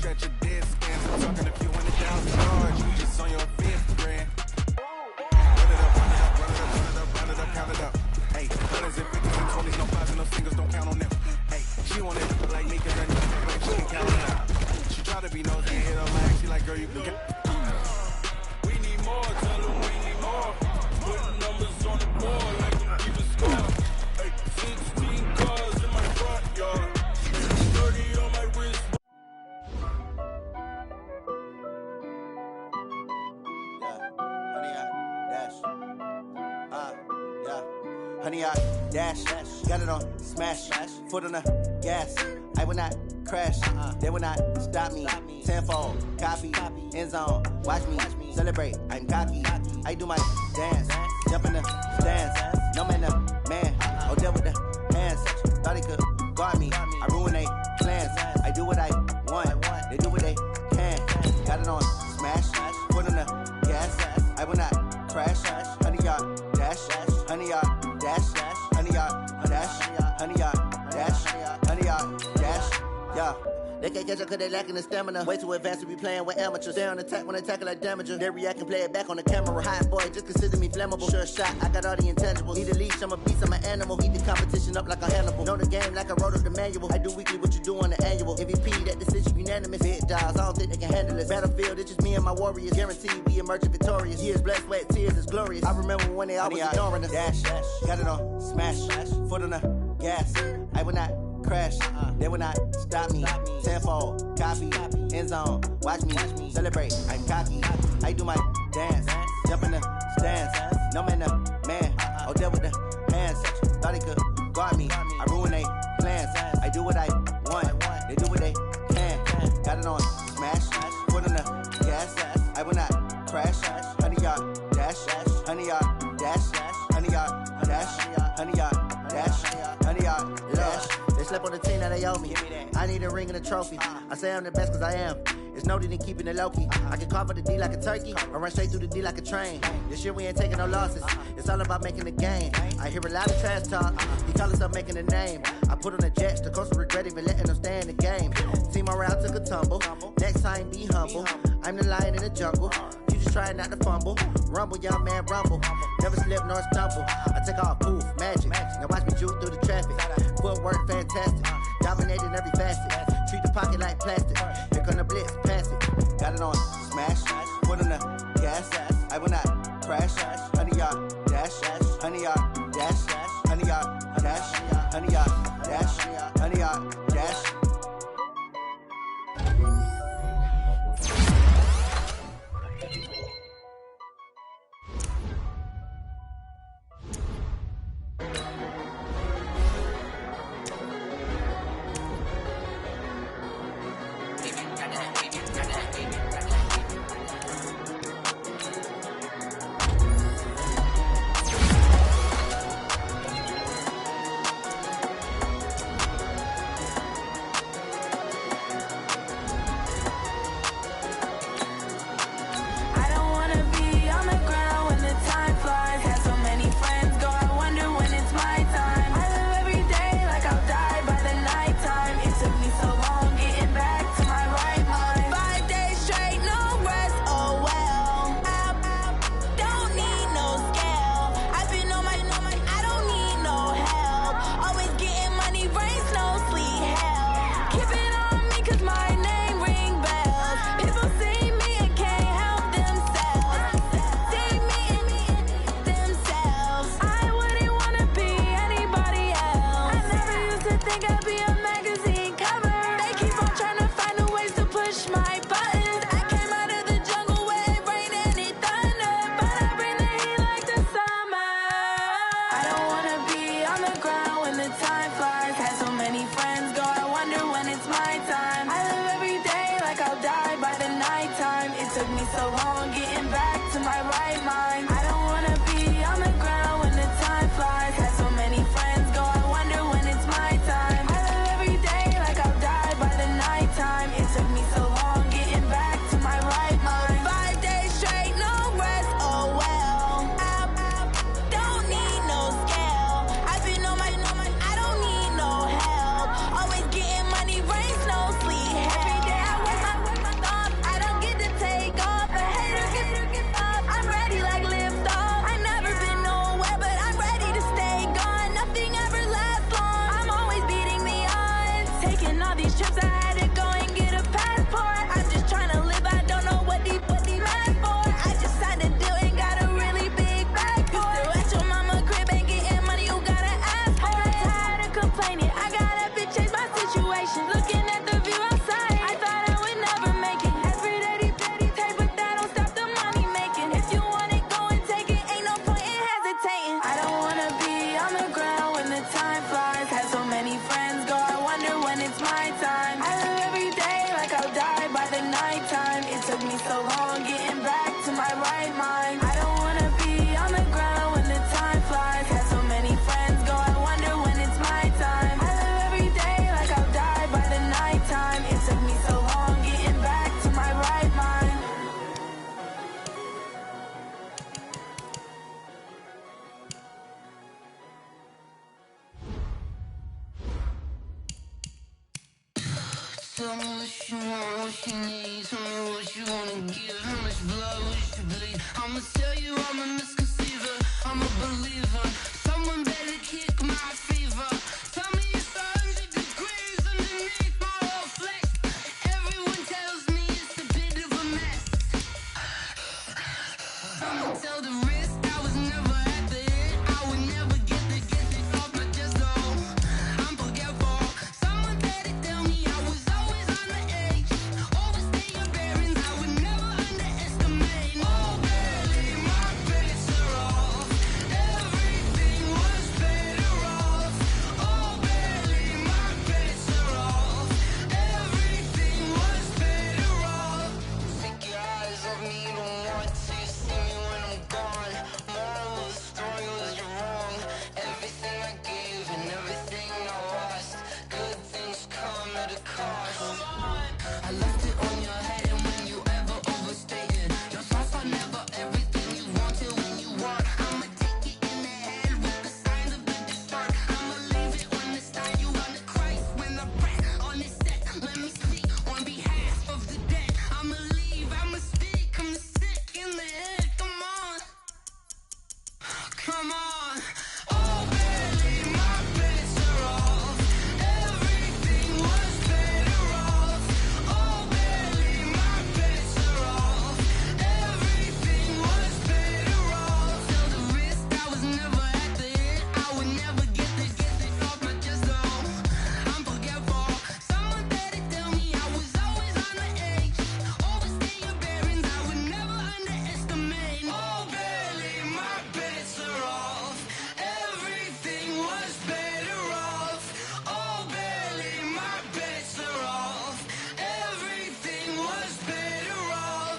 scratch your dead skin. I'm talking a few $100,000 charge. You just on your 5th grand. Run it up, run it up, run it up, run it up, run it up, count it up. Hey, 100s and 50s and 20s, no 5s and no singles, don't count on them. Hey, she want it like me, cause like she can count it out. She try to be nosy and hit her line. She like, girl, you can get. We need more, tell them we need more. Putting numbers on the board like we keep a score. Hey, 16 cars in my front yard. 30 on my wrist. Honey, I dash, got it on smash, foot on the gas. I will not crash, they will not stop me. Tenfold, copy, end zone, watch me celebrate. I'm cocky, I do my dance, jump in the stands. No man, the man, oh deal with the hands. Thought he could guard me, I ruin they plans. I do what I want, they do what they can. Got it on smash, foot on the gas. I will not crash, honey, y'all dash, honey, y'all dash, honey, y'all dash, honey, y'all dash, honey, y'all dash, yeah. They can't catch up cause they lacking the stamina. Way too advanced to be playing with amateurs. Stay on attack when they tackle like damager. They react and play it back on the camera. Hot boy, just consider me flammable. Sure shot, I got all the intangibles. Need a leash, I'm a beast, I'm an animal. Heat the competition up like a Hannibal. Know the game like I wrote up the manual. I do weekly what you do on the annual. MVP, that decision unanimous. Big dials, I don't think they can handle it. Battlefield, it's just me and my warriors. Guaranteed we emerging victorious. Years, blood, sweat, tears, it's glorious. I remember when they always ignoring us. Dash, got it on smash, foot on the gas. I will not crash, they will not stop me. Tenfold, copy, end zone, watch me celebrate. I'm cocky, I do my dance, jump in the stands. No man, the man, oh deal with the hands. Thought he could guard me, I ruin they plans. I do what I want, they do what they can. Got it on smash, foot on the gas. I will not crash, honey, y'all dash, honey, y'all dash, honey, y'all dash, honey, y'all dash, honey, y'all dash. They slept on the team that they owe me. I need a ring and a trophy. I say I'm the best cause I am. It's no need in keeping it low-key. I can carve for the D like a turkey, or run straight through the D like a train. This year we ain't taking no losses. It's all about making the game. I hear a lot of trash talk. He call himself making a name. I put on the Jets, the coach will regret even letting them stay in the game. Team morale took a tumble. Next time be humble. I'm the lion in the jungle. You just try not to fumble. Rumble, young man, rumble. Never slip nor stumble. I take off, poof, magic. Now watch me juke through the traffic. Footwork fantastic. Dominating every facet. Treat the pocket like plastic. Here come the blitz, pass it. Got it on smash, foot on the gas. I will not crash. Honey, y'all dash, honey, y'all dash, honey, y'all dash, honey, y'all dash, honey, y'all dash. all these trips, I had to go and get a passport. I'm just trying to live, I don't know what these mad for. I just signed a deal and got a really big bag for it. You still at your mama crib and getting money, you gotta ask for it. I'm tired of complaining, I gotta bitch change my situation. Looking at the view outside, I thought I would never make it. Every day these petty take, but that don't stop the money making. If you want it, go and take it, ain't no point in hesitating. I don't wanna be on the ground when the time flies. Had so many friends go, I wonder when it's my time. I live every day like I'll die by the nighttime. It took me so long getting back to my right mind. I don't wanna be on the ground when the time flies. Had so many friends go, I wonder when it's my time. I live every day like I'll die by the nighttime. It took me so long getting back to my right mind. Tell me what you want, what you need. Tell me what you wanna give. How much blood would you bleed? I'ma tell you I'm a misconceiver. I'm a believer. Someone better kick my fever. Tell me it's 100 degrees underneath my whole flesh. Everyone tells me it's a bit of a mess. I'ma tell the risk I was never at the end. I would never get it off my chest though. I'm forgetful. Someone better tell me I was always on the edge. Overstay your bearings, I would never underestimate. Oh baby, my bets are off. Everything was better off. Oh baby, my bets are off. Everything was better off. Take your eyes off me, you don't want to see me when I'm gone. Moral of the story was you're wrong. Everything I gave and everything I lost. Good things come at a cost. I left it on your head, and when you ever overstated, your thoughts are never everything you wanted when you want. I'ma take it in the head with the signs of the distort. I'ma leave it on the side. You wanna Christ when the breath on this set. Let me speak on behalf of the dead. I'ma leave, I'ma speak. I'm the sick in the head. Come on, come on. Oh baby, my bets are off. Everything was better off. Oh baby, my bets are off. Everything was better off. Tell the risk I was never at the end. I would never get it off my chest though. I'm forgetful. Someone better tell me I was always on the edge. Overstay your bearings, I would never underestimate. Oh baby, my bets are off. Everything was better off. Oh baby, my bets are off. Everything was better off.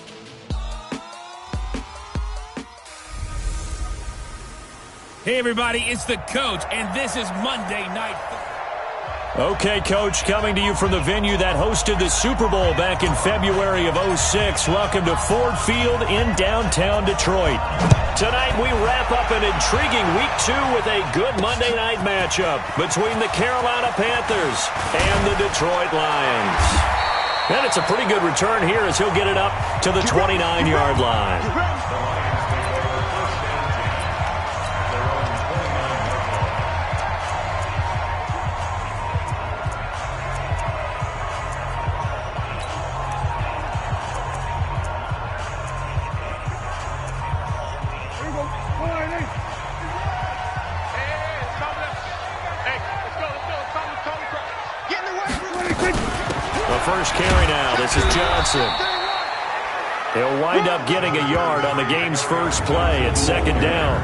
Hey, everybody, it's the coach, and this is Monday Night Football. Okay, Coach, coming to you from the venue that hosted the Super Bowl back in February of '06. Welcome to Ford Field in downtown Detroit. Tonight, we wrap up an intriguing Week 2 with a good Monday night matchup between the Carolina Panthers and the Detroit Lions. And it's a pretty good return here as he'll get it up to the 29-yard line. First carry now. This is Johnson. He'll wind up getting a yard on the game's first play at second down.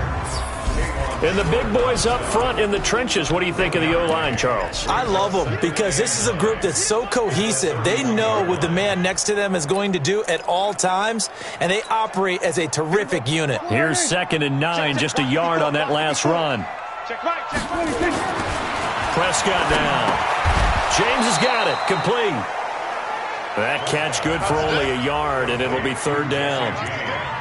And the big boys up front in the trenches. What do you think of the O-line, Charles? I love them because this is a group that's so cohesive. They know what the man next to them is going to do at all times, and they operate as a terrific unit. Here's 2nd and 9, just a yard on that last run. Prescott now. James has got it. Complete. That catch good for only a yard, and it'll be 3rd down.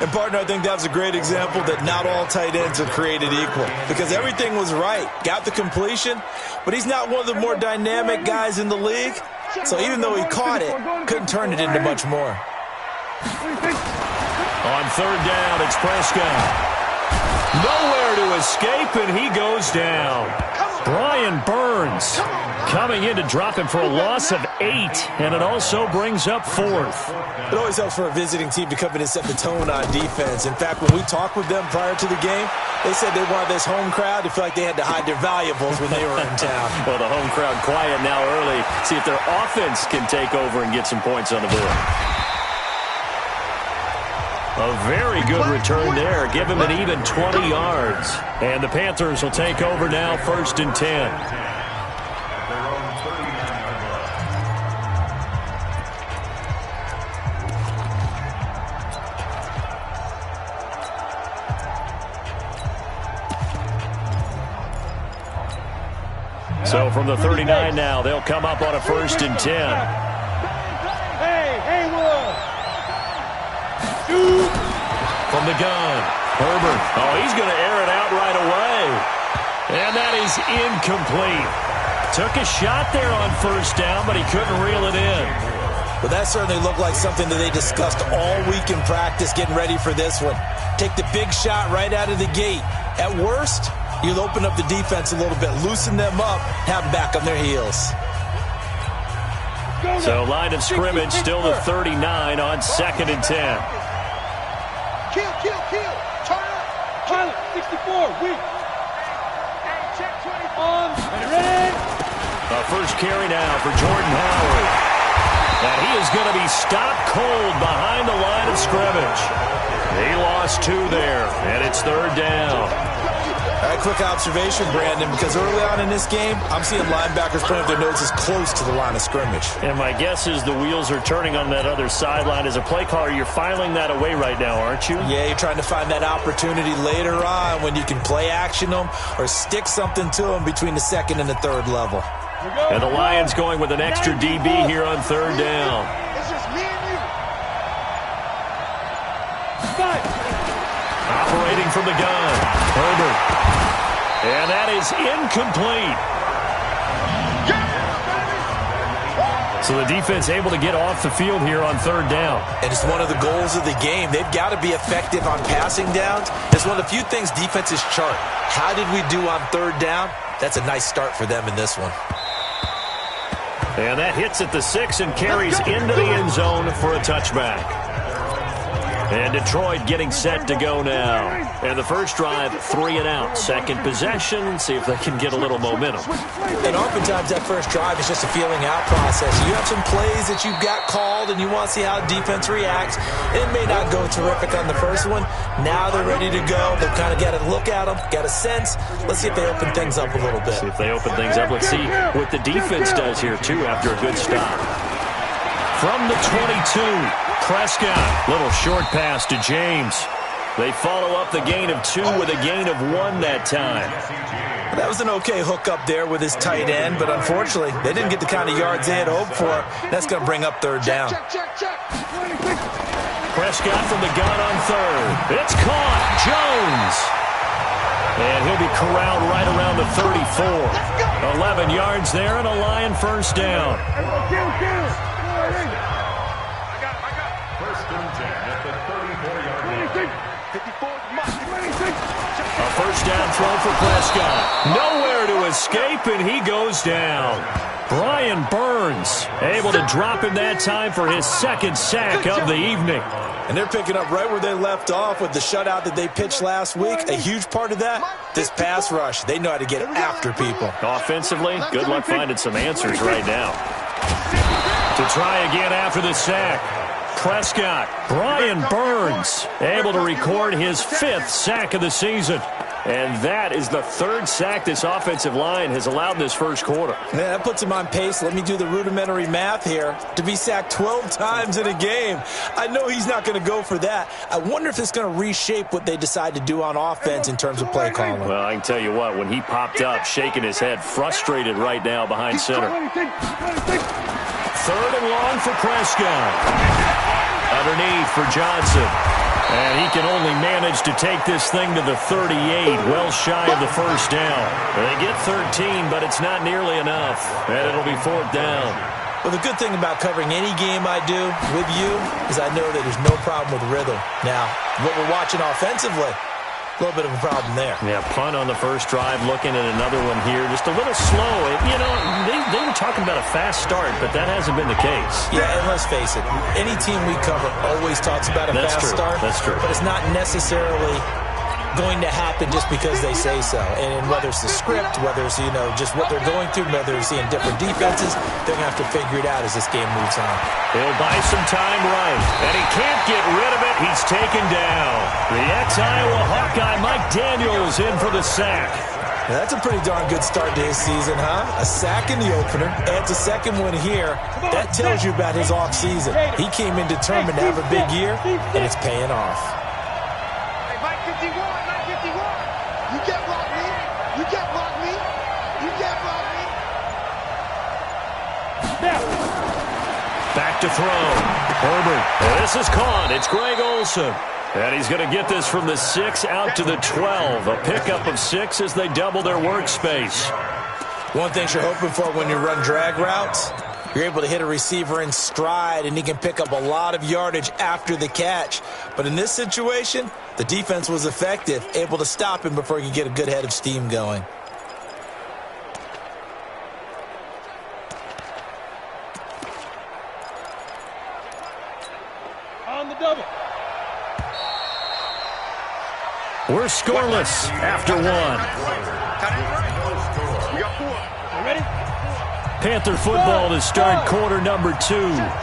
And, partner, I think that's a great example that not all tight ends are created equal because everything was right. Got the completion, but he's not one of the more dynamic guys in the league. So even though he caught it, couldn't turn it into much more. On 3rd down, it's Prescott. Nowhere to escape, and he goes down. Brian Burns coming in to drop him for a loss of 8, and it also brings up 4th. It always helps for a visiting team to come in and set the tone on defense. In fact, when we talked with them prior to the game, they said they wanted this home crowd to feel like they had to hide their valuables when they were in town. Well, the home crowd quiet now early. See if their offense can take over and get some points on the board. A very good return there. Give him an even 20 yards. And the Panthers will take over now, 1st and 10. So from the 39 now, they'll come up on a 1st and 10. From the gun, Herbert. Oh, he's going to air it out right away. And that is incomplete. Took a shot there on 1st down, but he couldn't reel it in. Well, that certainly looked like something that they discussed all week in practice getting ready for this one. Take the big shot right out of the gate. At worst, you'll open up the defense a little bit, loosen them up, have them back on their heels. So line of scrimmage still the 39 on 2nd and 10. Kill. Turn up. Pilot, 64, weak. Hey, check 20. Ready? A first carry now for Jordan Howard. And he is going to be stopped cold behind the line of scrimmage. He lost 2 there, and it's 3rd down. All right, quick observation, Brandon, because early on in this game, I'm seeing linebackers putting up their noses close to the line of scrimmage. And my guess is the wheels are turning on that other sideline. As a play caller, you're filing that away right now, aren't you? Yeah, you're trying to find that opportunity later on when you can play action them or stick something to them between the 2nd and the 3rd level. And the Lions going with an extra DB here on 3rd down. It's just me and you. Operating from the gun, Herbert. And that is incomplete. So the defense able to get off the field here on 3rd down. And it's one of the goals of the game. They've got to be effective on passing downs. It's one of the few things defenses chart. How did we do on 3rd down? That's a nice start for them in this one. And that hits at the 6 and carries into the end zone for a touchback. And Detroit getting set to go now. And the first drive, 3 and out. Second possession, see if they can get a little momentum. And oftentimes that first drive is just a feeling out process. You have some plays that you've got called and you want to see how defense reacts. It may not go terrific on the first one. Now they're ready to go. They've kind of got to look at them, got a sense. Let's see if they open things up a little bit. See if they open things up. Let's see what the defense does here, too, after a good stop. From the 22, Prescott. Little short pass to James. They follow up the gain of 2 with a gain of 1 that time. That was an okay hookup there with his tight end, but unfortunately, they didn't get the kind of yards they had hoped for. That's going to bring up 3rd down. Check. Prescott from the gun on 3rd. It's caught. Jones. And he'll be corralled right around the 34. 11 yards there and a Lion first down. A first down throw for Prescott. Nowhere to escape, and he goes down. Brian Burns able to drop him that time for his 2nd sack of the evening. And they're picking up right where they left off with the shutout that they pitched last week. A huge part of that, this pass rush. They know how to get after people. Offensively, good luck finding some answers right now. To try again after the sack. Prescott, Brian Burns, able to record his 5th sack of the season. And that is the 3rd sack this offensive line has allowed in this first quarter. Yeah, that puts him on pace. Let me do the rudimentary math here. To be sacked 12 times in a game. I know he's not going to go for that. I wonder if it's going to reshape what they decide to do on offense in terms of play calling. Well, I can tell you what, when he popped up, shaking his head, frustrated right now behind center. 3rd and long for Prescott. Underneath for Johnson. And he can only manage to take this thing to the 38, well shy of the first down. They get 13, but it's not nearly enough. And it'll be 4th down. Well, the good thing about covering any game I do with you is I know that there's no problem with rhythm. Now, what we're watching offensively, A little bit of a problem there. Yeah, punt on the first drive, looking at another one here. Just a little slow. You know, they were talking about a fast start, but that hasn't been the case. Yeah, and let's face it, any team we cover always talks about a fast start. That's true. But it's not necessarily going to happen just because they say so. And whether it's the script, whether it's, you know, just what they're going through, whether they're seeing different defenses, they're going to have to figure it out as this game moves on. He'll buy some time right, and he can't get rid of it. He's taken down. The ex-Iowa Hawkeye Mike Daniels in for the sack. Now, that's a pretty darn good start to his season, huh? A sack in the opener, adds a second one here. That tells you about his offseason. He came in determined to have a big year, and it's paying off. Hey, Mike 51, Mike 51. You get block me. You get block me. You get block me. Back to throw. Herbert. This is caught. It's Greg Olsen. And he's going to get this from the 6 out to the 12. A pickup of 6 as they double their workspace. One thing you're hoping for when you run drag routes, you're able to hit a receiver in stride, and he can pick up a lot of yardage after the catch. But in this situation, the defense was effective, able to stop him before he could get a good head of steam going. On the double. We're scoreless after one. Ready? Panther football to start quarter number 2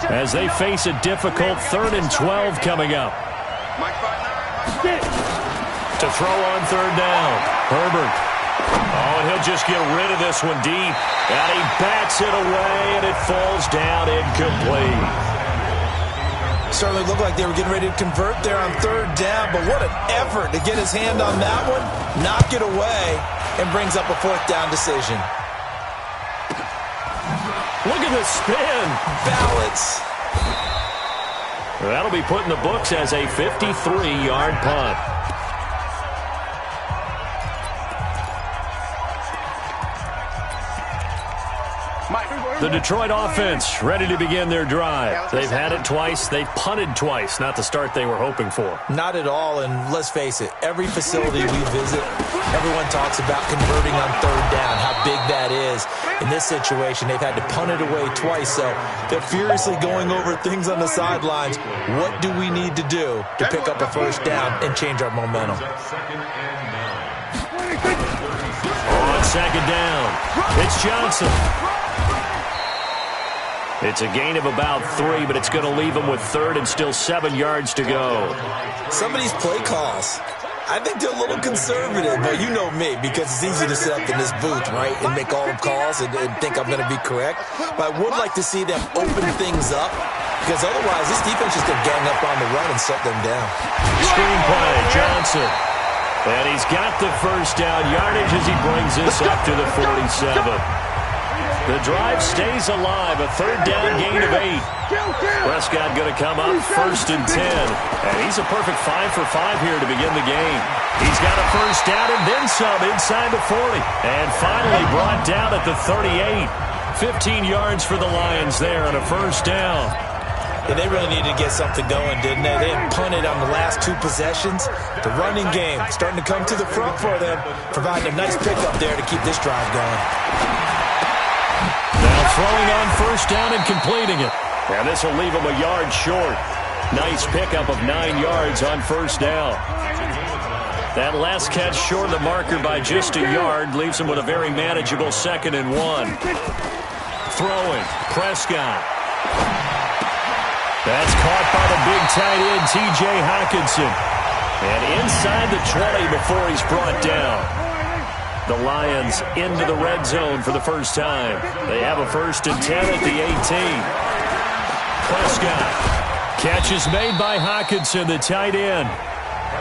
as they face a difficult 3rd and 12 coming up. To throw on 3rd down. Herbert. Oh, and he'll just get rid of this one deep. And he bats it away, and it falls down incomplete. Certainly looked like they were getting ready to convert there on 3rd down, but what an effort to get his hand on that one, knock it away, and brings up a 4th down decision. Look at the spin. Balance. That'll be put in the books as a 53-yard punt. The Detroit offense ready to begin their drive. They've had it twice. They've punted twice. Not the start they were hoping for. Not at all, and let's face it, every facility we visit, everyone talks about converting on 3rd down, how big that is. In this situation, they've had to punt it away twice, so they're furiously going over things on the sidelines. What do we need to do to pick up a 1st down and change our momentum? On 2nd down, it's Johnson. It's a gain of about 3, but it's going to leave them with 3rd and still 7 yards to go. Some of these play calls, I think they're a little conservative, but you know me, because it's easy to sit up in this booth, right, and make all the calls and think I'm going to be correct. But I would like to see them open things up, because otherwise this defense is going to gang up on the run and shut them down. Screenplay, Johnson. And he's got the 1st down yardage as he brings this up to the 47. The drive stays alive, a 3rd down gain of 8. Prescott going to come up 1st and 10. And he's a perfect 5 for 5 here to begin the game. He's got a 1st down and then some inside the 40. And finally brought down at the 38. 15 yards for the Lions there on a 1st down. And they really needed to get something going, didn't they? They had punted on the last 2 possessions. The running game starting to come to the front for them, providing a nice pickup there to keep this drive going. Now throwing on 1st down and completing it. And this will leave him a yard short. Nice pickup of 9 yards on 1st down. That last catch short of the marker by just a yard leaves him with a very manageable 2nd and 1. Throwing, Prescott. That's caught by the big tight end, T.J. Hockenson. And inside the 20 before he's brought down. The Lions into the red zone for the first time. They have a 1st and 10 at the 18. Prescott. Catch is made by Hockenson, the tight end.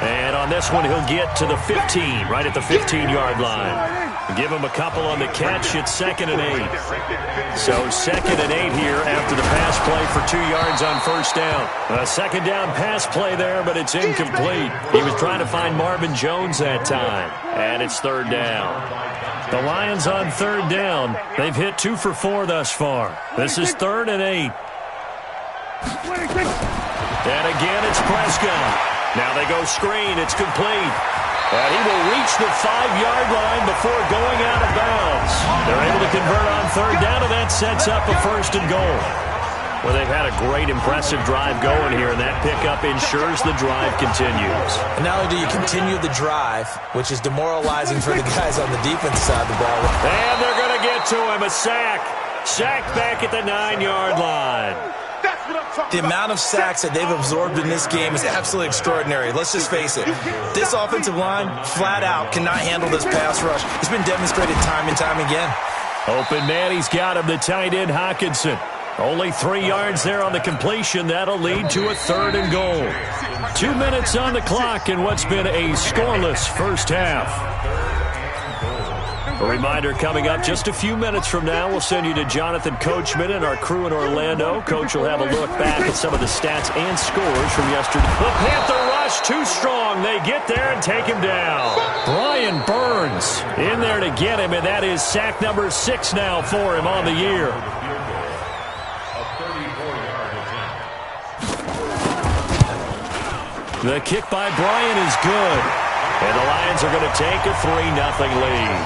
And on this one, he'll get to the 15, right at the 15-yard line. Give him a couple on the catch. It's 2nd and 8. So 2nd and 8 here after the pass play for 2 yards on 1st down. A 2nd down pass play there, but it's incomplete. He was trying to find Marvin Jones that time. And it's 3rd down. The Lions on 3rd down. They've hit 2 for 4 thus far. This is 3rd and 8. And again, it's Prescott. Now they go screen. It's complete. And he will reach the 5-yard line before going out of bounds. They're able to convert on third down, and that sets up a 1st and goal. Well, they've had a great, impressive drive going here, and that pickup ensures the drive continues. And not only do you continue the drive, which is demoralizing for the guys on the defense side of the ball. And they're going to get to him, a sack. Sacked back at the 9-yard line. The amount of sacks that they've absorbed in this game is absolutely extraordinary. Let's just face it. This offensive line, flat out, cannot handle this pass rush. It's been demonstrated time and time again. Open man, he's got him, the tight end, Hockenson. Only 3 yards there on the completion. That'll lead to a 3rd and goal. 2 minutes on the clock in what's been a scoreless first half. A reminder coming up just a few minutes from now. We'll send you to Jonathan Coachman and our crew in Orlando. Coach will have a look back at some of the stats and scores from yesterday. The Panther rush too strong. They get there and take him down. Brian Burns in there to get him, and that is sack number 6 now for him on the year. The kick by Bryant is good. And the Lions are going to take a 3-0 lead.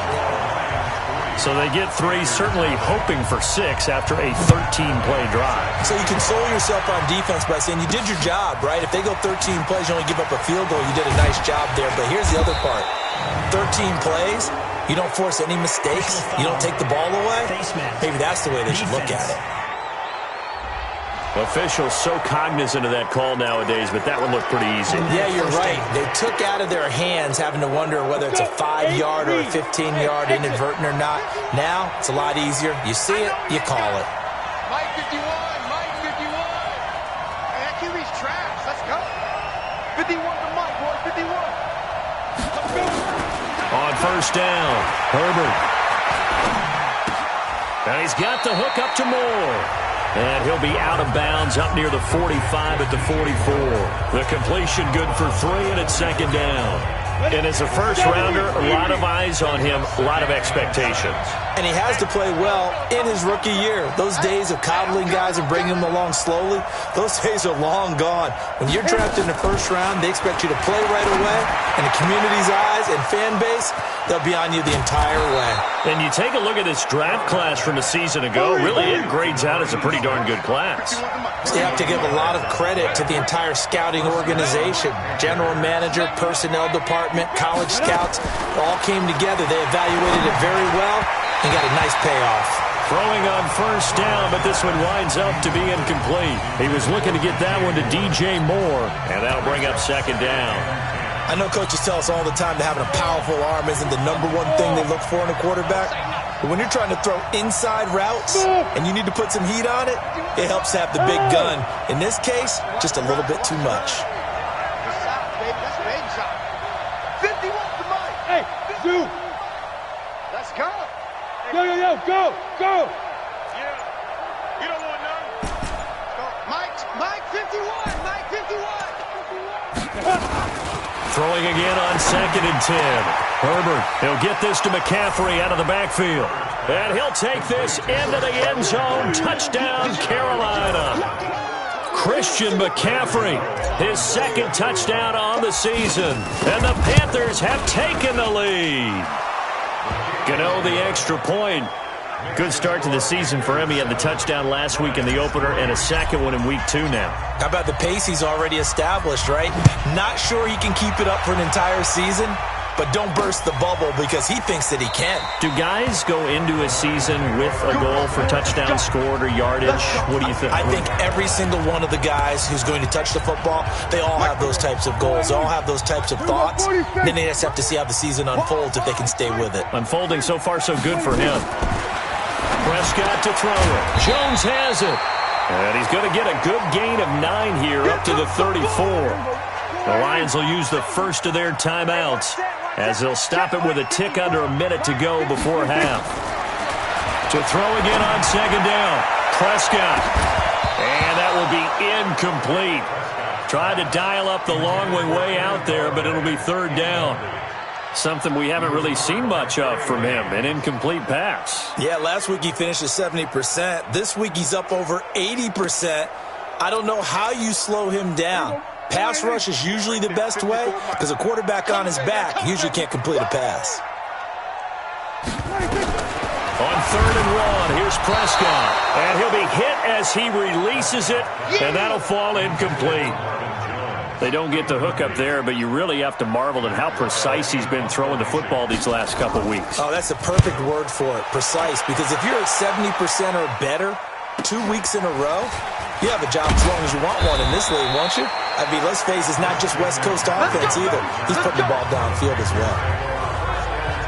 So they get 3, certainly hoping for 6 after a 13-play drive. So you console yourself on defense by saying you did your job, right? If they go 13 plays, you only give up a field goal, you did a nice job there. But here's the other part. 13 plays, you don't force any mistakes, you don't take the ball away. Maybe that's the way they should look at it. Officials so cognizant of that call nowadays, but that one looked pretty easy. Yeah, you're right. They took out of their hands having to wonder whether it's a 5-yard or a 15-yard inadvertent or not. Now, it's a lot easier. You see it, you call it. Mike 51, Mike 51. Hey, that QB's trash. Let's go. 51 to Mike, boy, 51. Let's go. On first down, Herbert. And he's got the hook up to Moore. And he'll be out of bounds up near the 45 at the 44. The completion good for 3, and it's 2nd down. And as a first-rounder, a lot of eyes on him, a lot of expectations. And he has to play well in his rookie year. Those days of coddling guys and bringing them along slowly, those days are long gone. When you're drafted in the first round, they expect you to play right away. And the community's eyes and fan base, they'll be on you the entire way. And you take a look at this draft class from a season ago, really it grades out as a pretty darn good class. You have to give a lot of credit to the entire scouting organization. General manager, personnel department, college scouts, all came together. They evaluated it very well and got a nice payoff. Throwing on first down, but this one winds up to be incomplete. He was looking to get that one to DJ Moore, and that'll bring up 2nd down. I know coaches tell us all the time that having a powerful arm isn't the #1 thing they look for in a quarterback. But when you're trying to throw inside routes and you need to put some heat on it, it helps to have the big gun. In this case, just a little bit too much. That's big shot. 51 to Mike. Hey, dude. Let's go. Yo, go. Yeah. You don't want none. Go. Mike 51. Mike 51. Throwing again on 2nd and 10. Herbert, he'll get this to McCaffrey out of the backfield. And he'll take this into the end zone. Touchdown, Carolina. Christian McCaffrey, his 2nd touchdown on the season. And the Panthers have taken the lead. Gano the extra point. Good start to the season for him. He had the touchdown last week in the opener and a 2nd one in week 2 now. How about the pace he's already established, right? Not sure he can keep it up for an entire season, but don't burst the bubble because he thinks that he can. Do guys go into a season with a goal for touchdown scored or yardage? What do you think? I think every single one of the guys who's going to touch the football, they all have those types of goals. They all have those types of thoughts. Then they just have to see how the season unfolds if they can stay with it. Unfolding so far so good for him. Prescott to throw it. Jones has it. And he's going to get a good gain of 9 here up to the 34. The Lions will use the first of their timeouts as they'll stop it with a tick under a minute to go before half. To throw again on 2nd down. Prescott. And that will be incomplete. Tried to dial up the long way out there, but it'll be 3rd down. Something we haven't really seen much of from him, an incomplete pass. Yeah, last week he finished at 70%. This week he's up over 80%. I don't know how you slow him down. Pass rush is usually the best way because a quarterback on his back usually can't complete a pass. On 3rd and 1, here's Prescott. And he'll be hit as he releases it, and that'll fall incomplete. They don't get the hook up there, but you really have to marvel at how precise he's been throwing the football these last couple weeks. Oh, that's a perfect word for it, precise, because if you're at 70% or better 2 weeks in a row, you have a job as long as you want one in this league, won't you? I mean, let's face it, it's not just West Coast offense either. He's putting the ball downfield as well.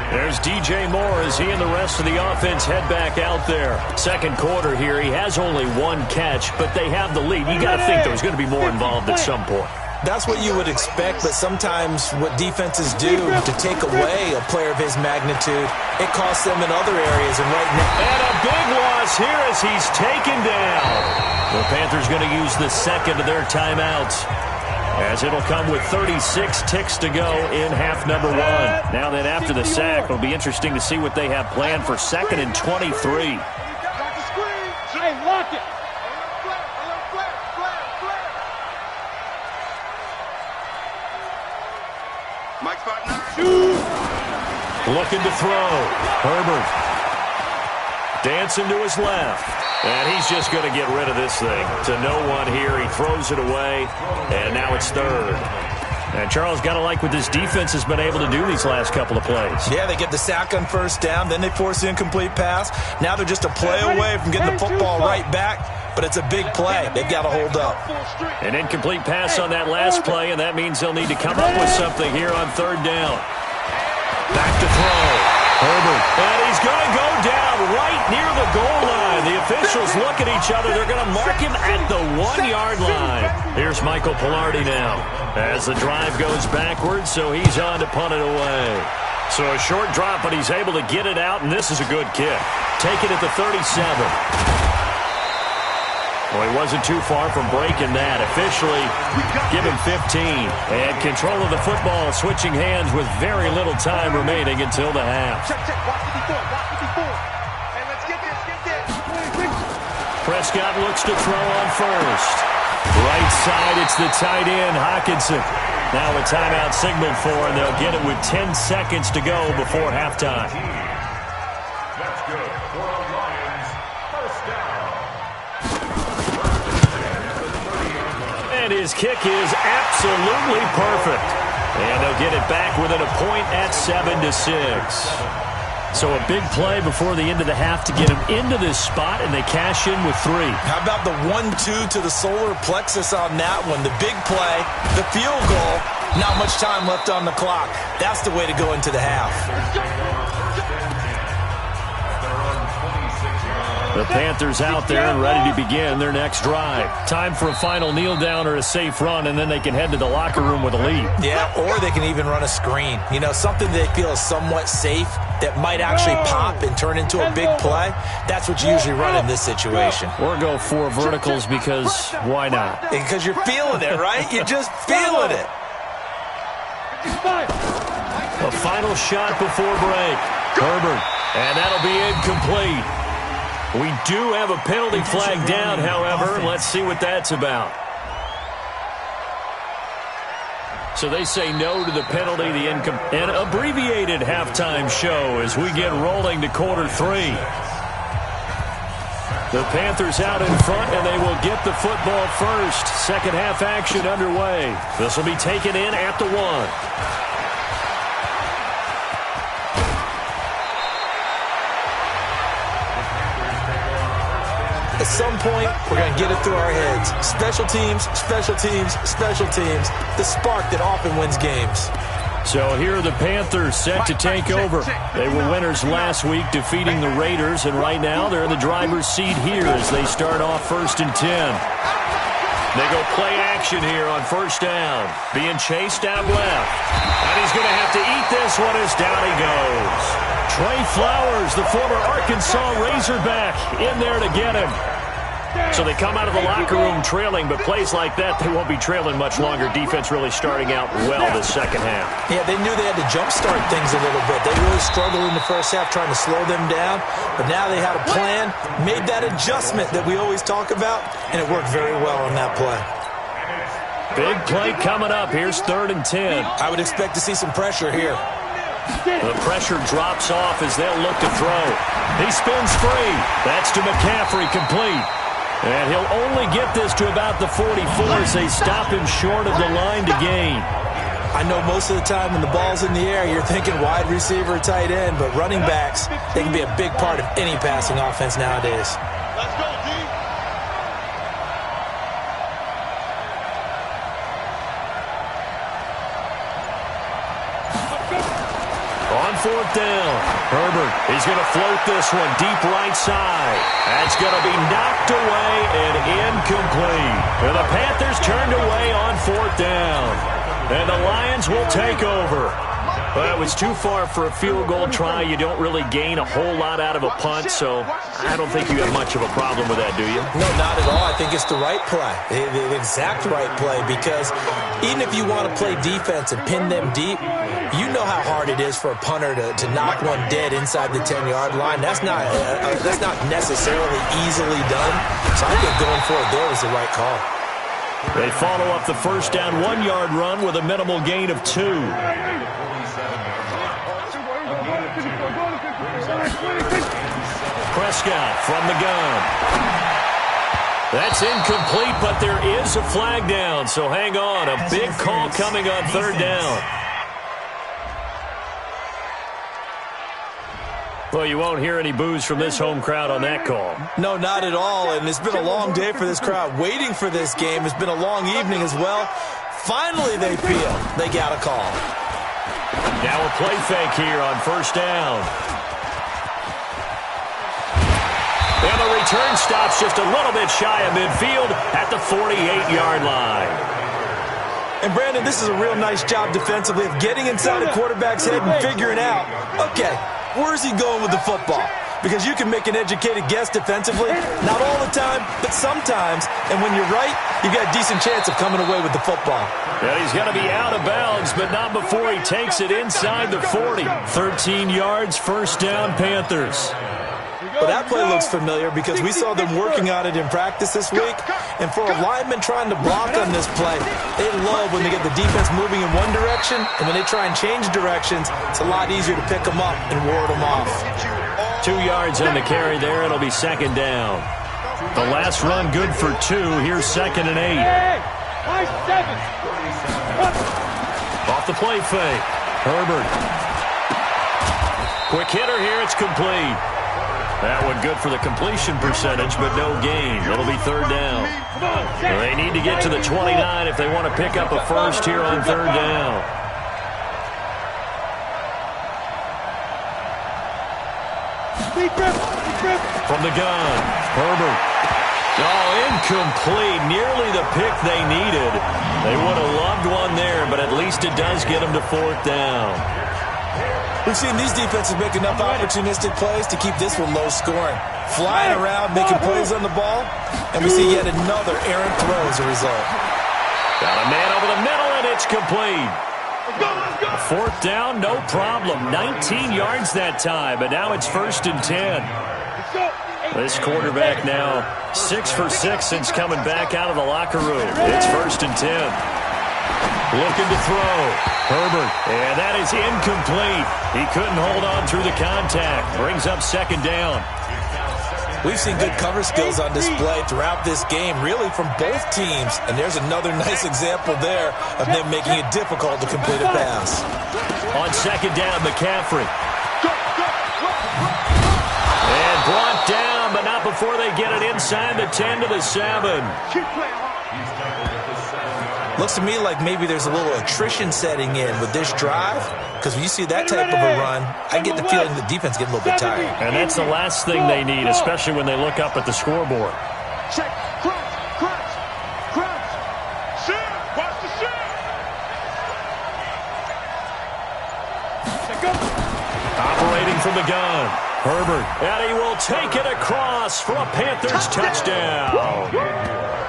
There's DJ Moore as he and the rest of the offense head back out there. Second quarter here, he has only 1 catch, but they have the lead. You got to think there's going to be more involved at some point. That's what you would expect, but sometimes what defenses do to take away a player of his magnitude, it costs them in other areas. And right now, and a big loss here as he's taken down. The Panthers going to use the second of their timeouts, as it'll come with 36 ticks to go in half number 1. Now then, after the sack, it'll be interesting to see what they have planned for 2nd and 23. Lock it. Mike's partner. Looking to throw. Herbert. Dancing to his left. And he's just going to get rid of this thing. To no one here. He throws it away. And now it's 3rd. And Charles, got to like what this defense has been able to do these last couple of plays. Yeah, they get the sack on 1st down. Then they force the incomplete pass. Now they're just a play away from getting the football right back. But it's a big play. They've got to hold up. An incomplete pass on that last play, and that means they'll need to come up with something here on 3rd down. Back to throw. Herbert. And he's going to go down right near the goal line. The officials look at each other. They're going to mark him at the 1-yard line. Here's Michael Pilardi now as the drive goes backwards, so he's on to punt it away. So a short drop, but he's able to get it out, and this is a good kick. Take it at the 37. Well, he wasn't too far from breaking that. Officially, give him 15. And control of the football switching hands with very little time remaining until the half. Check. Watch the before. Hey, let's get this. Prescott looks to throw on 1st. Right side, it's the tight end, Hockenson. Now a timeout signaled for, and they'll get it with 10 seconds to go before halftime. That's good. For the Lions, 1st down. And his kick is absolutely perfect. And they'll get it back within a point at 7-6. So a big play before the end of the half to get him into this spot, and they cash in with 3. How about the 1-2 to the solar plexus on that one? The big play, the field goal, not much time left on the clock. That's the way to go into the half. The Panthers out there and ready to begin their next drive. Time for a final kneel down or a safe run, and then they can head to the locker room with a lead. Yeah, or they can even run a screen. You know, something they feel is somewhat safe that might actually pop and turn into a big play. That's what you usually run in this situation. Or go 4 verticals because why not? Because you're feeling it, right? You're just feeling it. A final shot before break. Herbert, and that'll be incomplete. We do have a penalty flag down, however. Let's see what that's about. So they say no to the penalty, an abbreviated halftime show as we get rolling to quarter 3. The Panthers out in front, and they will get the football first. Second half action underway. This will be taken in at the 1. At some point, we're going to get it through our heads. Special teams, special teams, special teams. The spark that often wins games. So here are the Panthers set to take over. They were winners last week, defeating the Raiders, and right now they're in the driver's seat here as they start off 1st and 10. They go play action here on 1st down. Being chased out left. And he's going to have to eat this one as down he goes. Trey Flowers, the former Arkansas Razorback, in there to get him. So they come out of the locker room trailing, but plays like that, they won't be trailing much longer. Defense really starting out well this second half. Yeah, they knew they had to jumpstart things a little bit. They really struggled in the first half trying to slow them down, but now they had a plan, made that adjustment that we always talk about, and it worked very well on that play. Big play coming up. Here's 3rd and 10. I would expect to see some pressure here. The pressure drops off as they'll look to throw. He spins free. That's to McCaffrey, complete. And he'll only get this to about the 44 as they stop him short of the line to gain. I know most of the time when the ball's in the air, you're thinking wide receiver, tight end, but running backs, they can be a big part of any passing offense nowadays. Let's go, D. On 4th down, Herbert, he's going to float this one deep right side. That's going to be knocked away and incomplete. And the Panthers turned away on 4th down. And the Lions will take over. Well, it was too far for a field goal try. You don't really gain a whole lot out of a punt, so I don't think you have much of a problem with that, do you? No, not at all. I think it's the right play, the exact right play, because even if you want to play defense and pin them deep, you know how hard it is for a punter to knock one dead inside the 10-yard line. That's not necessarily easily done. So I think going for it there was the right call. They follow up the first down 1-yard run with a minimal gain of 2. Prescott from the gun. That's incomplete, but there is a flag down, so hang on. A big call coming on 3rd down. Well, you won't hear any boos from this home crowd on that call. No, not at all, and it's been a long day for this crowd. Waiting for this game. It's been a long evening as well. Finally, they feel they got a call. Now a play fake here on 1st down. And the return stops just a little bit shy of midfield at the 48-yard line. And, Brandon, this is a real nice job defensively of getting inside a quarterback's head and figuring out, okay, where's he going with the football? Because you can make an educated guess defensively. Not all the time, but sometimes. And when you're right, you've got a decent chance of coming away with the football. Yeah, he's going to be out of bounds, but not before he takes it inside the 40. 13 yards, 1st down, Panthers. Well, that play looks familiar because we saw them working on it in practice this week. And for a lineman trying to block on this play, they love when they get the defense moving in one direction, and when they try and change directions, it's a lot easier to pick them up and ward them off. 2 yards on the carry there. It'll be 2nd down. The last run good for 2. Here's 2nd and 8. Off the play fake. Herbert. Quick hitter here. It's complete. That one good for the completion percentage, but no gain. It'll be 3rd down. They need to get to the 29 if they want to pick up a first here on 3rd down. From the gun, Herbert. Oh, incomplete. Nearly the pick they needed. They would have loved one there, but at least it does get them to 4th down. We've seen these defenses make enough opportunistic plays to keep this one low scoring. Flying around, making plays on the ball, and we see yet another errant throw as a result. Got a man over the middle, and it's complete. 4th down, no problem. 19 yards that time, but now it's 1st and 10. This quarterback now 6 for 6 since coming back out of the locker room. It's 1st and 10. Looking to throw. Herbert, and that is incomplete. He couldn't hold on through the contact. Brings up 2nd down. We've seen good cover skills on display throughout this game, really from both teams. And there's another nice example there of them making it difficult to complete a pass. On 2nd down, McCaffrey. And brought down, but not before they get it inside the 10 to the 7. Looks to me like maybe there's a little attrition setting in with this drive, because when you see that type of a run, I get the feeling the defense getting a little bit tired. And that's the last thing they need, especially when they look up at the scoreboard. Check. Crunch. Sit. Watch the sit. Operating from the gun. Herbert. And he will take it across for a Panthers touchdown.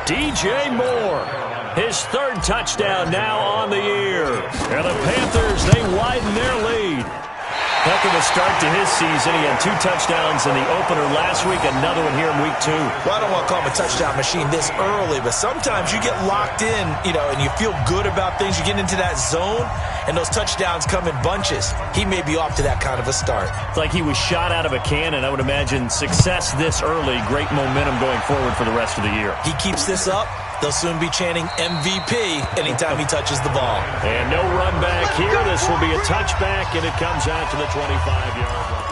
DJ Moore. His 3rd touchdown now on the year. And the Panthers, they widen their lead. Heck of a start to his season. He had 2 touchdowns in the opener last week, another one here in week 2. Well, I don't want to call him a touchdown machine this early, but sometimes you get locked in, and you feel good about things. You get into that zone, and those touchdowns come in bunches. He may be off to that kind of a start. It's like he was shot out of a cannon. I would imagine success this early, great momentum going forward for the rest of the year. He keeps this up, they'll soon be chanting MVP anytime he touches the ball. And no run back here. This will be a touchback, and it comes out to the 25-yard line.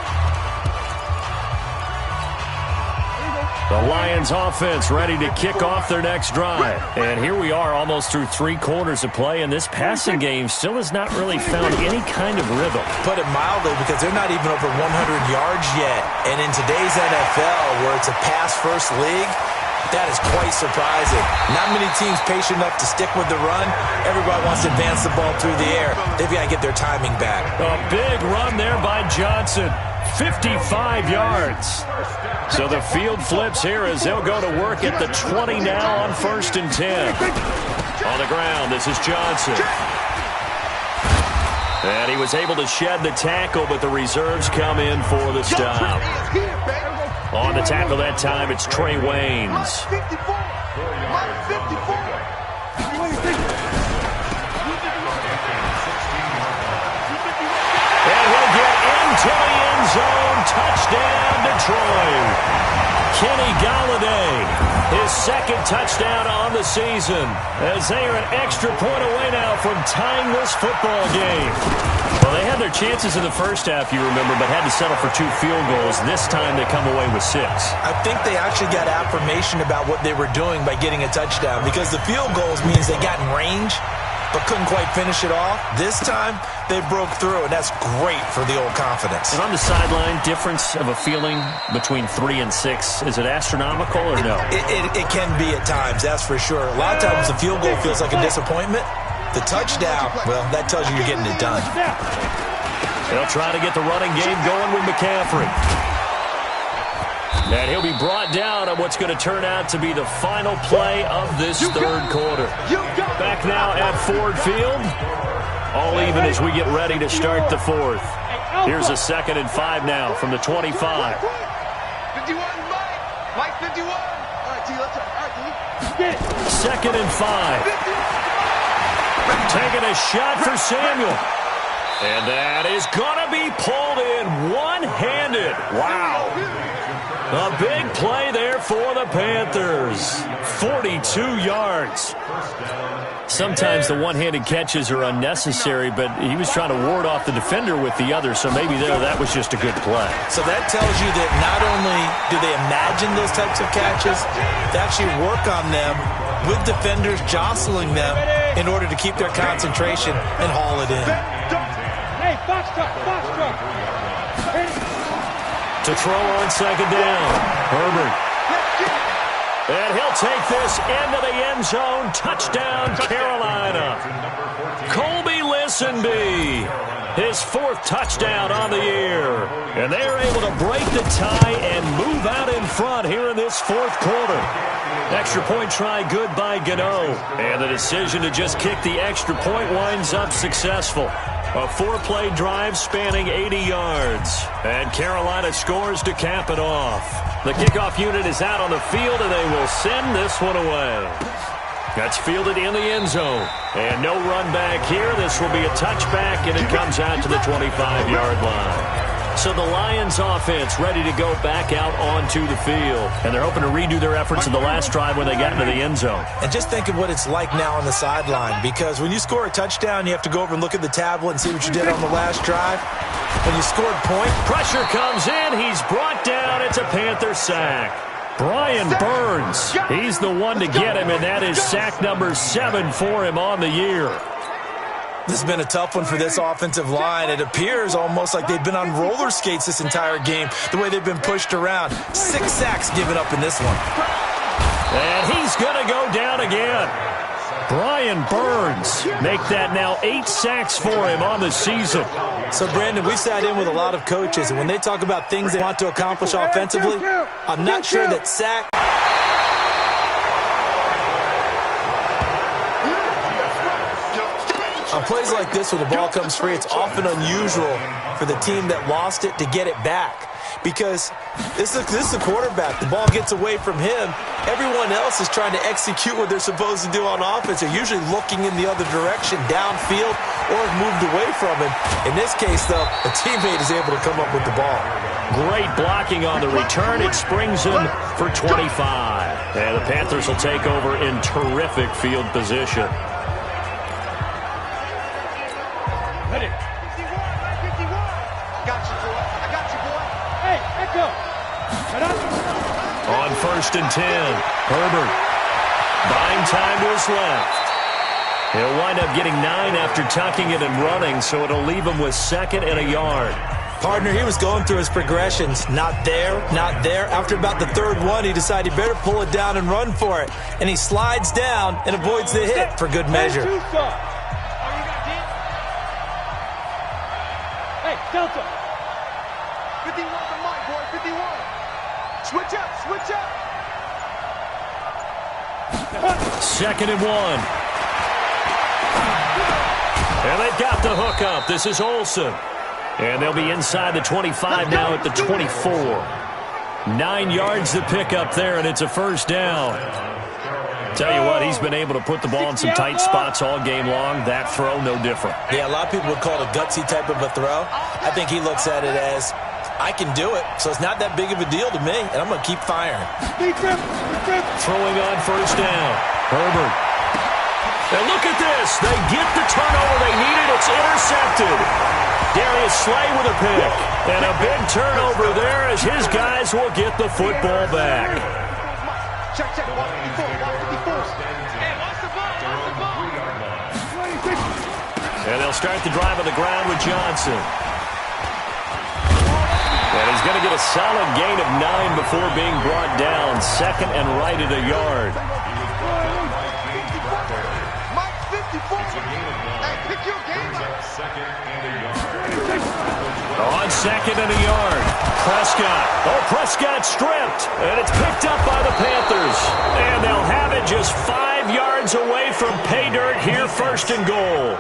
The Lions offense ready to kick off their next drive. And here we are almost through 3 quarters of play, and this passing game still has not really found any kind of rhythm. Put it mildly, because they're not even over 100 yards yet. And in today's NFL, where it's a pass-first league, that is quite surprising. Not many teams patient enough to stick with the run. Everybody wants to advance the ball through the air. They've got to get their timing back. A big run there by Johnson. 55 yards. So the field flips here as they'll go to work at the 20 now on 1st and 10. On the ground, this is Johnson. And he was able to shed the tackle, but the reserves come in for the stop. On the tackle that time, it's Trey Waynes. And he'll get into the end zone. Touchdown, Detroit. Kenny Galladay, his 2nd touchdown on the season, as they are an extra point away now from tying this football game. Well, they had their chances in the first half, you remember, but had to settle for 2 field goals. This time they come away with 6. I think they actually got affirmation about what they were doing by getting a touchdown, because the field goals means they got in range but couldn't quite finish it off. This time, they broke through, and that's great for the old confidence. And on the sideline, difference of a feeling between 3 and 6, is it astronomical or no? It can be at times, that's for sure. A lot of times the field goal feels like a disappointment. The touchdown, well, that tells you you're getting it done. They'll try to get the running game going with McCaffrey. And he'll be brought down on what's going to turn out to be the final play of this 3rd quarter. Back now at Ford Field. All even as we get ready to start the 4th. Here's a 2nd and 5 now from the 25. 51, Mike 51. All right, T, let's go. All right, T. 2nd and 5. Taking a shot for Samuel. And that is going to be pulled in one-handed. Wow. A big play there for the Panthers. 42 yards. Sometimes the one-handed catches are unnecessary, but he was trying to ward off the defender with the other, so maybe that was just a good play. So that tells you that not only do they imagine those types of catches, they actually work on them with defenders jostling them in order to keep their concentration and haul it in. Hey, box truck. To throw on 2nd down, Herbert. And he'll take this into the end zone. Touchdown, Carolina. Colby Listenby, his 4th touchdown on the year. And they're able to break the tie and move out in front here in this 4th quarter. Extra point try good by Gano. And the decision to just kick the extra point winds up successful. A 4-play drive spanning 80 yards. And Carolina scores to cap it off. The kickoff unit is out on the field, and they will send this one away. That's fielded in the end zone. And no run back here. This will be a touchback, and it comes out to the 25-yard line. So the Lions offense ready to go back out onto the field. And they're hoping to redo their efforts in the last drive when they got into the end zone. And just think of what it's like now on the sideline, because when you score a touchdown, you have to go over and look at the tablet and see what you did on the last drive. When you scored point, pressure comes in. He's brought down. It's a Panther sack. Brian Burns, he's the one to get him, and that is sack number 7 for him on the year. This has been a tough one for this offensive line. It appears almost like they've been on roller skates this entire game, the way they've been pushed around. 6 sacks given up in this one. And he's going to go down again. Brian Burns make that now 8 sacks for him on the season. So, Brandon, we sat in with a lot of coaches, and when they talk about things they want to accomplish offensively, I'm not sure that sack... I'm plays like this where the ball comes free, it's often unusual for the team that lost it to get it back. Because this is a quarterback. The ball gets away from him. Everyone else is trying to execute what they're supposed to do on offense. They're usually looking in the other direction, downfield, or have moved away from him. In this case, though, a teammate is able to come up with the ball. Great blocking on the return. It springs him for 25. And the Panthers will take over in terrific field position. Ready. 51. Got you, boy. I got you, boy. Hey, echo. On 1st and 10, Herbert. Buying time to his left. He'll wind up getting 9 after tucking it and running, so it'll leave him with 2nd and a yard. Partner, he was going through his progressions. Not there, not there. After about the 3rd one, he decided he better pull it down and run for it. And he slides down and avoids the hit for good measure. Hey, Delta. 51 to Mike, boy, 51. Switch up, switch up. 2nd and 1. And they've got the hook up. This is Olsen. And they'll be inside the 25 now at the 24. 9 yards to pick up there, and it's a 1st down. Tell you what, he's been able to put the ball in some tight spots all game long. That throw, no different. Yeah, a lot of people would call it a gutsy type of a throw. I think he looks at it as, I can do it, so it's not that big of a deal to me, and I'm going to keep firing. Throwing on 1st down. Herbert. And look at this. They get the turnover they needed. It's intercepted. Darius Slay with a pick. And a big turnover there as his guys will get the football back. Check, check. 154, 154. Hey, what's the ball? And they'll start the drive on the ground with Johnson. And he's going to get a solid gain of 9 before being brought down. 2nd and right at a yard. Mike 54. Hey, pick your game up. On 2nd and a yard. Prescott. Oh, Prescott stripped. And it's picked up by the Panthers. And they'll have it just 5 yards away from pay dirt here, 1st and goal.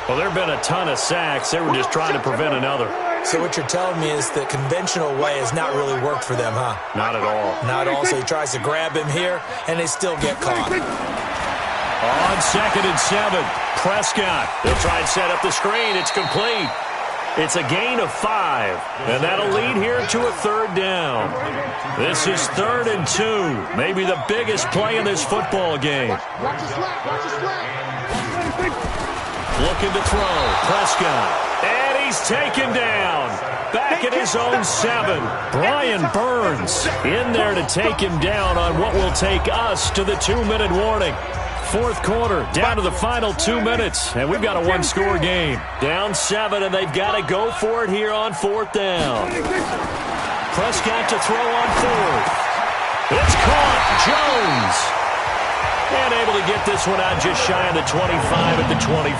Well, there have been a ton of sacks. They were just trying to prevent another. So what you're telling me is the conventional way has not really worked for them, huh? Not at all. Not at all. So he tries to grab him here, and they still get caught. On 2nd and 7, Prescott. They'll try and set up the screen. It's complete. It's a gain of 5, and that'll lead here to a 3rd down. This is 3rd and 2, maybe the biggest play in this football game. Watch the slap, watch the slap. Looking to throw, Prescott, and he's taken down. Back at his own 7, Brian Burns in there to take him down on what will take us to the 2-minute warning. 4th quarter, down to the final 2 minutes, and we've got a 1-score game. Down 7, and they've got to go for it here on 4th down. Prescott to throw on 4th. It's caught, Jones. And able to get this one out just shy of the 25 at the 24.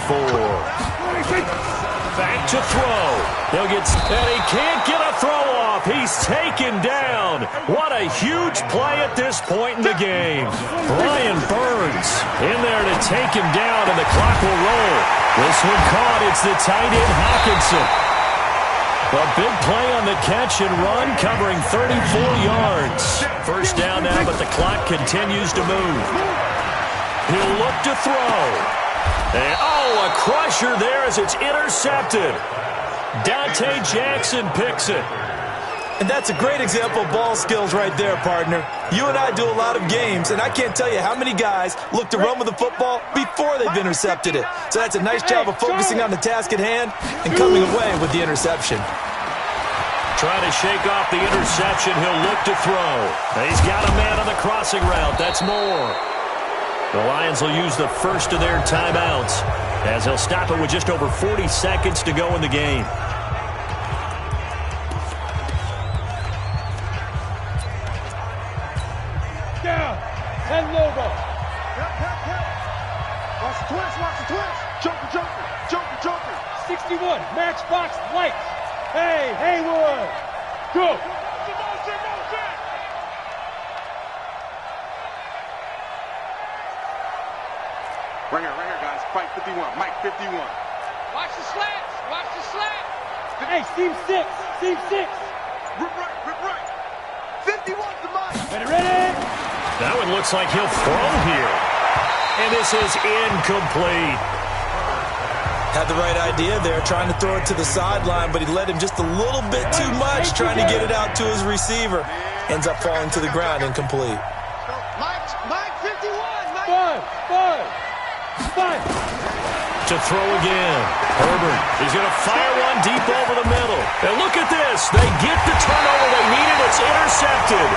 Back to throw. He'll get, and he can't get a throw off. He's taken down. What a huge play at this point in the game. Brian Burns in there to take him down, and the clock will roll. This one caught. It's the tight end Hawkinson. A big play on the catch and run, covering 34 yards. 1st down now, but the clock continues to move. He'll look to throw. And, oh, a crusher there as it's intercepted. Dante Jackson picks it. And that's a great example of ball skills right there, partner. You and I do a lot of games, and I can't tell you how many guys look to run with the football before they've intercepted it. So that's a nice job of focusing on the task at hand and coming away with the interception. Trying to shake off the interception. He'll look to throw. He's got a man on the crossing route. That's more. The Lions will use the first of their timeouts as they'll stop it with just over 40 seconds to go in the game. Down. And logo. Watch the twist, watch the twist. Joker, joker, joker, joker. 61, matchbox, lights. Hey, Haywood. Go. Right here, guys. Fight 51. Mike 51. Watch the slants. Watch the slants. Hey, seam 6. Seam 6. Rip right. Rip right. 51's the Mike. Ready? That one looks like he'll throw here. And this is incomplete. Had the right idea there, trying to throw it to the sideline, but he led him just a little bit too much, trying to get it out to his receiver. Ends up falling to the ground, incomplete. Mike 51. Five. To throw again. Herbert is going to fire one deep over the middle. And look at this. They get the turnover they needed. It's intercepted.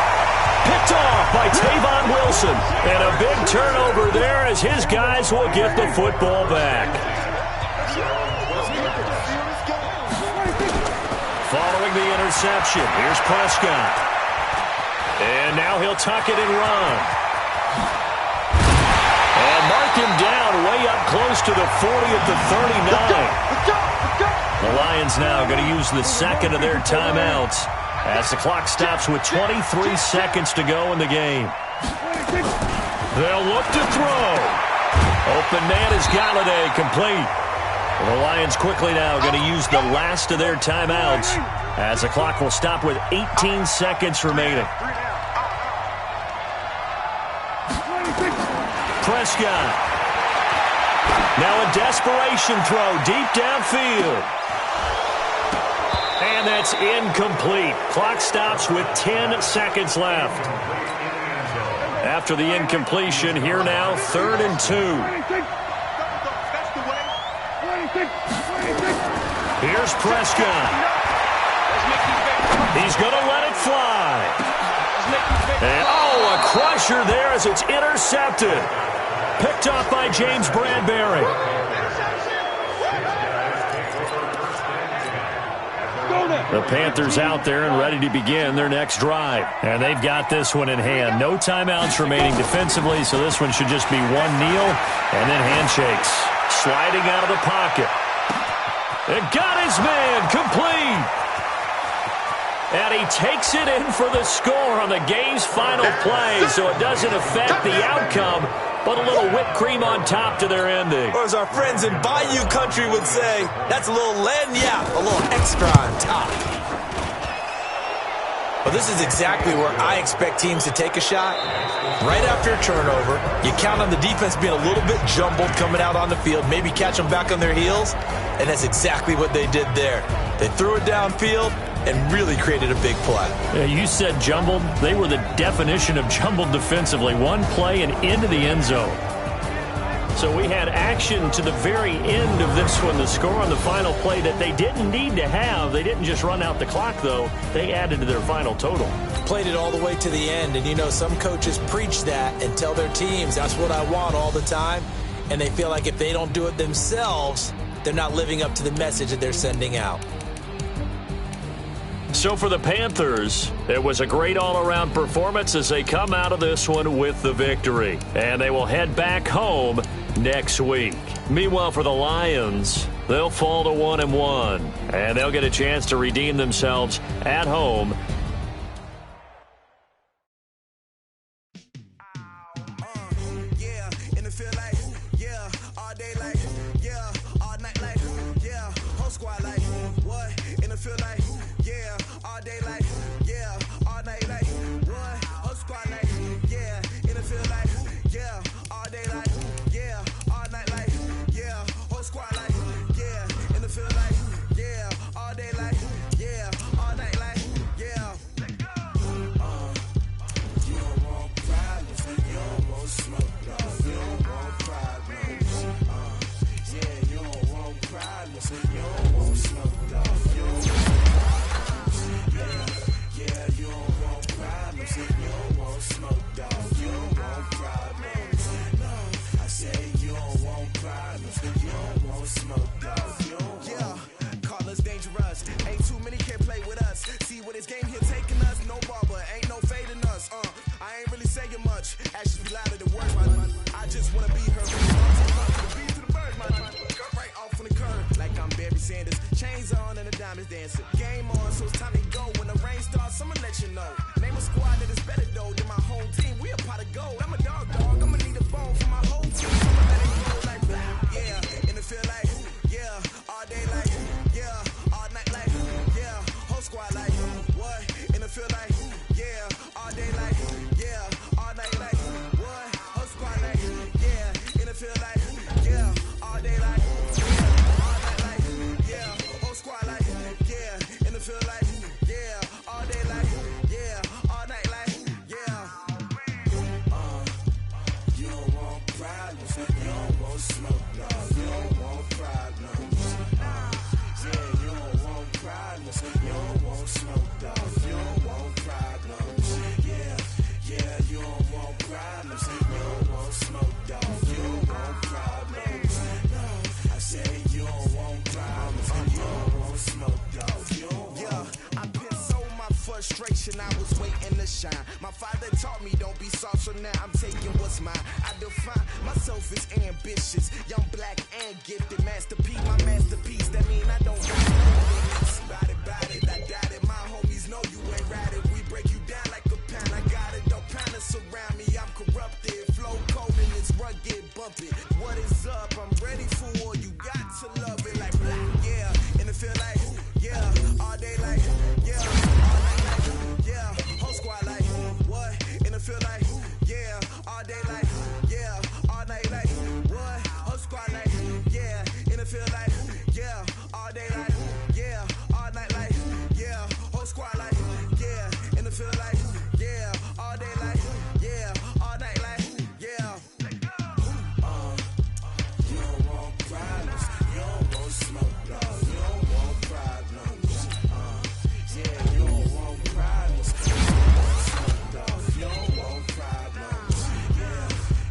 Picked off by Tavon Wilson. And a big turnover there as his guys will get the football back. Following the interception, here's Prescott. And now he'll tuck it and run. And mark him down way up close to the 40 at the 39. The Lions now going to use the second of their timeouts as the clock stops with 23 seconds to go in the game. They'll look to throw. Open man is Galladay, complete. The Lions quickly now going to use the last of their timeouts as the clock will stop with 18 seconds remaining. Prescott. Now a desperation throw deep downfield. And that's incomplete. Clock stops with 10 seconds left. After the incompletion, here now, 3rd and 2. Here's Prescott. He's going to let it fly. And, a crusher there as it's intercepted. Picked off by James Bradbury. The Panthers out there and ready to begin their next drive. And they've got this one in hand. No timeouts remaining defensively, so this one should just be one kneel and then handshakes. Sliding out of the pocket. It got his man, complete. And he takes it in for the score on the game's final play, so it doesn't affect the outcome, but a little whipped cream on top to their ending. Or as our friends in Bayou Country would say, that's a little lagniappe, a little extra on top. Well, this is exactly where I expect teams to take a shot. Right after a turnover, you count on the defense being a little bit jumbled coming out on the field, maybe catch them back on their heels, and that's exactly what they did there. They threw it downfield and really created a big play. Yeah, you said jumbled. They were the definition of jumbled defensively. One play and into the end zone. So we had action to the very end of this one. The score on the final play that they didn't need to have. They didn't just run out the clock, though. They added to their final total. Played it all the way to the end. And, you know, some coaches preach that and tell their teams, that's what I want all the time. And they feel like if they don't do it themselves, they're not living up to the message that they're sending out. So for the Panthers, it was a great all-around performance as they come out of this one with the victory. And they will head back home next week. Meanwhile, for the Lions, they'll fall to 1-1, and they'll get a chance to redeem themselves at home. Chains on and the diamonds dancing. Game on, so it's time to go. When the rain starts, I'ma let you know. Name a squad that is better though than my whole team. We a pot of gold. I'm a dog, I'ma need a bone for my whole team. I'ma let it go. want problems. You don't want smoke, dog. You don't want problems. No, I said you don't want problems. You don't want smoke, dog. You don't want. Yeah, I've been so my frustration, I was waiting to shine. My father taught me don't be soft, so now I'm taking what's mine. I define myself as ambitious, young, black, and gifted. Master P, my masterpiece. That mean I don't want no limits. Bout it, I doubt it. My homies know you ain't ratted. We break you down like a pound. I got it, don't pound us around me. I'm corrupted, flow cold and it's rugged, bumpy. What is up? I'm ready for war. You got to love it like black, yeah. And it feel like, yeah, all day like, yeah, all night like, yeah, whole squad like, what? And it feel like, yeah, all day like, yeah, all night like, what? Whole squad like, yeah, and it feel like, yeah, all day like, yeah, all night like, yeah, whole squad like, yeah, and it feel like, yeah, all day like, yeah, all night like, yeah. You don't want problems, you don't want smoke, no, you don't want problems. Yeah, you don't want problems, you don't want smoke, dog. You don't want problems.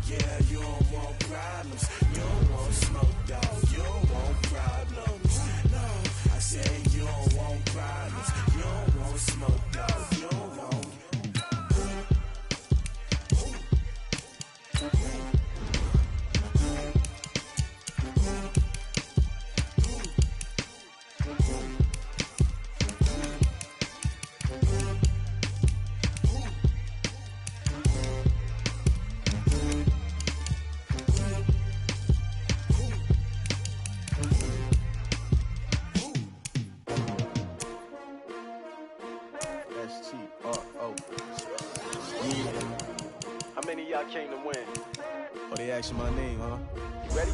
Yeah, you don't want problems, you don't want smoke, dog. You don't want problems. No, I said you don't want problems, you don't want smoke, dog. You don't want. S-T-R-O. How many of y'all came to win? Oh, they asking my name, huh? You ready?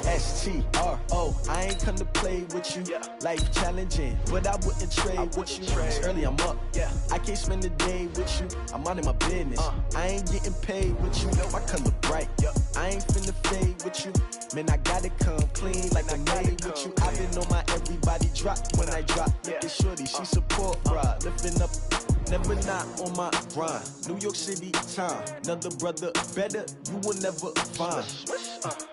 S-T-R-O. I ain't come to play with you. Yeah. Life challenging, but I wouldn't trade with you. It's early, I'm up. Yeah. I can't spend the day with you. I'm minding my business. I ain't getting paid with you. My color bright. I ain't finna fade with you. Man, I gotta come clean like I made with you. I've been on my everybody drop when I drop. Look at shorty, she support bra. Lifting up, never not on my grind. New York City time. Another brother better, you will never find.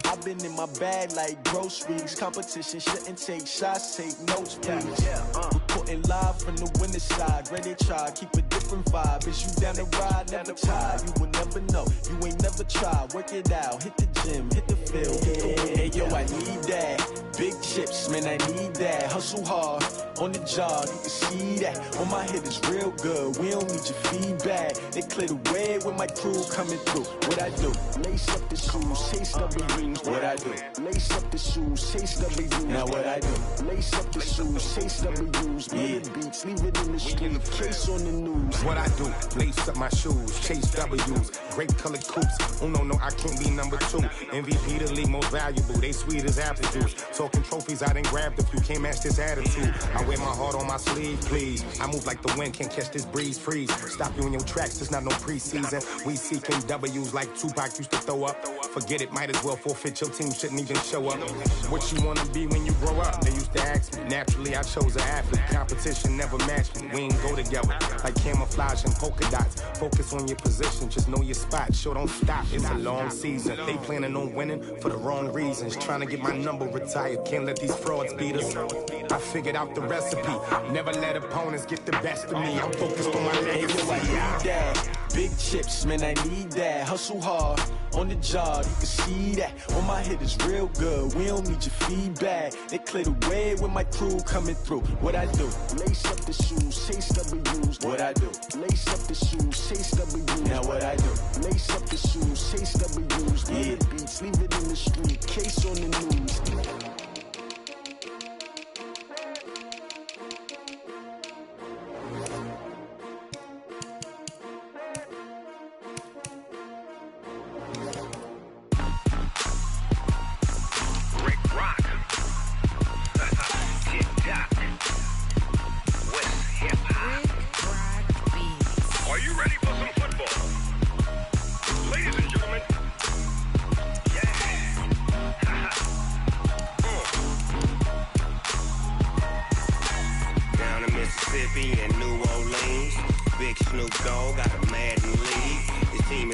I've been in my bag like groceries. Competition shouldn't take shots, take notes, please. Reporting live from the winter side. Ready to try, keep a different vibe. Is you down the ride, never tired. You will never know, you ain't never tried. Work it out, hit the gym, hit the field. Hey yo, I need that. Big chips, man, I need that. Hustle hard, on the job, you can see that. On my head is real good, we don't need your feedback. They clear the way with my crew coming through. What I do? Lace up the shoes, chase W's. What I do? Lace up the shoes, chase W's. Now what I do? Lace up the shoes, chase W's. Yeah, beats, leave it in the street, case on the news. What I do? Lace up my shoes, chase W's. Grape colored coops. Oh no, I can't be number 2. MVP the league most valuable. They sweet as apple juice. Talking trophies, I done grabbed a few. Can't match this attitude. I wear my heart on my sleeve, please. I move like the wind, can't catch this breeze, freeze. Stop you in your tracks, there's not no preseason. We seeking W's like Tupac used to throw up. Forget it, might as well forfeit. Your team shouldn't even show up. What you wanna be when you grow up? They used to ask me. Naturally, I chose an athlete. Competition never matched me. We ain't go together like camouflage and polka dots. Focus on your position, just know your spot. Sure, don't stop. It's a long season. They planning on winning for the wrong reasons. Trying to get my number retired. Can't let these frauds beat us. I figured out the recipe. Never let opponents get the best of me. I'm focused on my legacy. I need that. Big chips, man, I need that. Hustle hard, on the job, you can see that. On my head is real good, we don't need your feedback. They clear the way with my crew coming through. What I do? Lace up the shoes, chase W's. What I do? Lace up the shoes, chase W's. Now what I do? Lace up the shoes, chase W's. Yeah, beats, leave it in the street, case on the news.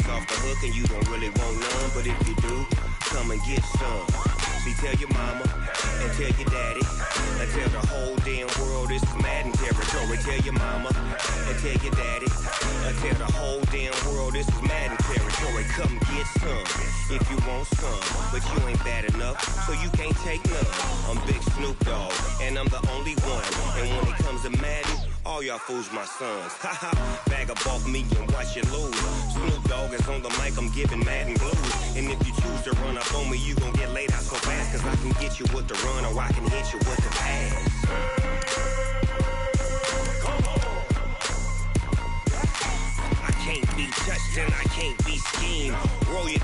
is off the hook and you don't really want none, but if you do, come and get some. See, tell your mama and tell your daddy and tell the whole damn world it's Madden territory. Tell your mama and tell your daddy and tell the whole damn world this is Madden territory. Come get some if you want some, but you ain't bad enough, so you can't take none. I'm Big Snoop Dogg, and I'm the only one. And when it comes to Madden, all y'all fools my sons. Haha, bag up off me and watch you lose. Snoop Dogg is on the mic, I'm giving Madden blues. And if you choose to run up on me, you gon' get laid out so fast, cause I can get you with the run or I can hit you with the pass. I can't be touched and I can't be schemed. Roll you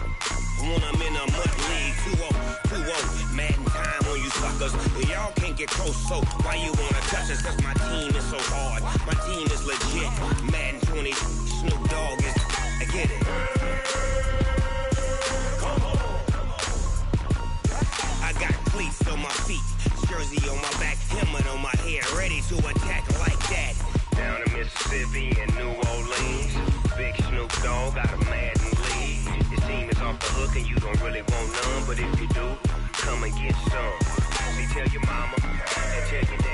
when I'm in a mud league. 2-0, Madden time on you suckers. Y'all can't get close, so why you wanna touch us? Cause my team is so hard. My team is legit. Madden 20, Snoop Dogg is, I get it. I got cleats on my feet, jersey on my back, helmet on my head, ready to attack like that. Down in Mississippi and New Orleans, Big Snoop Dogg got a Madden league. His team is off the hook and you don't really want none, but if you do, come and get some. See, tell your mama and tell your dad.